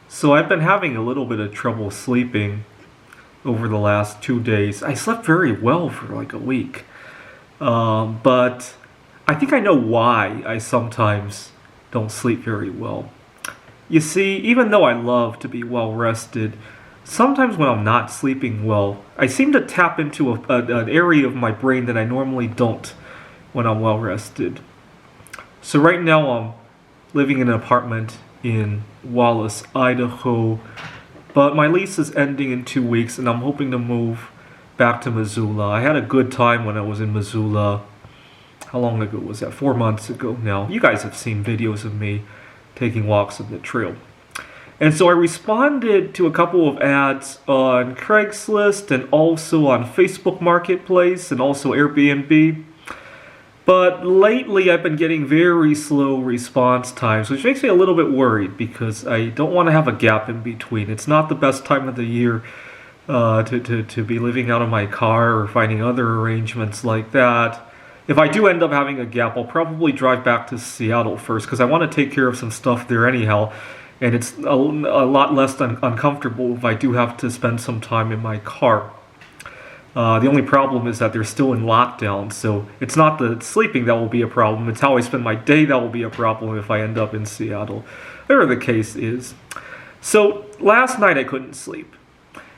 So I've been having a little bit of trouble sleeping over the last 2 days. I slept very well for like a week. But I think I know why I sometimes don't sleep very well. You see, even though I love to be well rested, sometimes when I'm not sleeping well, I seem to tap into an area of my brain that I normally don't when I'm well rested. So right now I'm living in an apartment in Wallace, Idaho, but my lease is ending in 2 weeks and I'm hoping to move back to Missoula. I had a good time when I was in Missoula. How long ago was that? 4 months ago now. You guys have seen videos of me taking walks on the trail. And so I responded to a couple of ads on Craigslist and also on Facebook Marketplace and also Airbnb. But lately I've been getting very slow response times, which makes me a little bit worried because I don't want to have a gap in between. It's not the best time of the year to be living out of my car or finding other arrangements like that. If I do end up having a gap, I'll probably drive back to Seattle first because I want to take care of some stuff there anyhow. And it's a lot less uncomfortable if I do have to spend some time in my car. The only problem is that they're still in lockdown, so it's not the sleeping that will be a problem. It's how I spend my day that will be a problem if I end up in Seattle. Whatever the case is. So last night I couldn't sleep.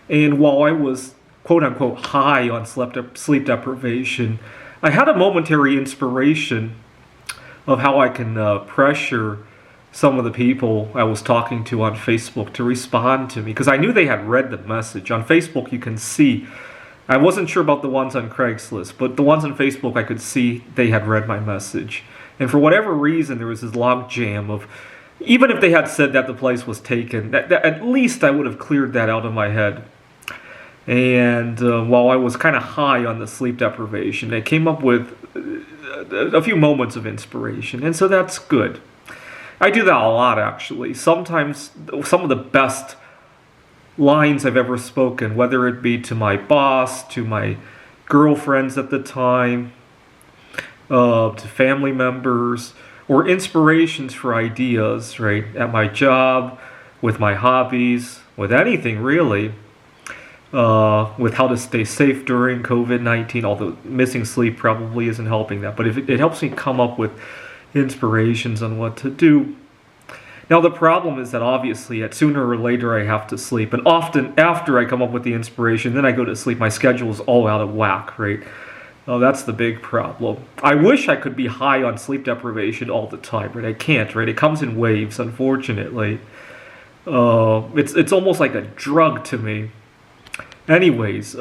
And while I was quote-unquote high on sleep deprivation, I had a momentary inspiration of how I can pressure some of the people I was talking to on Facebook to respond to me, because I knew they had read the message. On Facebook you can see, I wasn't sure about the ones on Craigslist, but the ones on Facebook I could see they had read my message. And for whatever reason there was this log jam of, even if they had said that the place was taken, at least I would have cleared that out of my head. And while I was kind of high on the sleep deprivation, I came up with a few moments of inspiration, and so that's good. I do that a lot, actually. Sometimes some of the best lines I've ever spoken, whether it be to my boss, to my girlfriends at the time, to family members, or inspirations for ideas, right, at my job, with my hobbies, with anything really, with how to stay safe during COVID-19, although missing sleep probably isn't helping that, but if it helps me come up with inspirations on what to do. Now the problem is that obviously sooner or later I have to sleep, and often after I come up with the inspiration, then I go to sleep. My schedule is all out of whack, right? That's the big problem. I wish I could be high on sleep deprivation all the time, right? I can't, right? It comes in waves, unfortunately. It's almost like a drug to me. Anyways,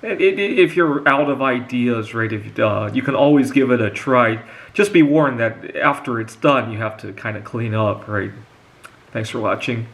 if you're out of ideas, right, you can always give it a try. Just be warned that after it's done, you have to kind of clean up, right? Thanks for watching.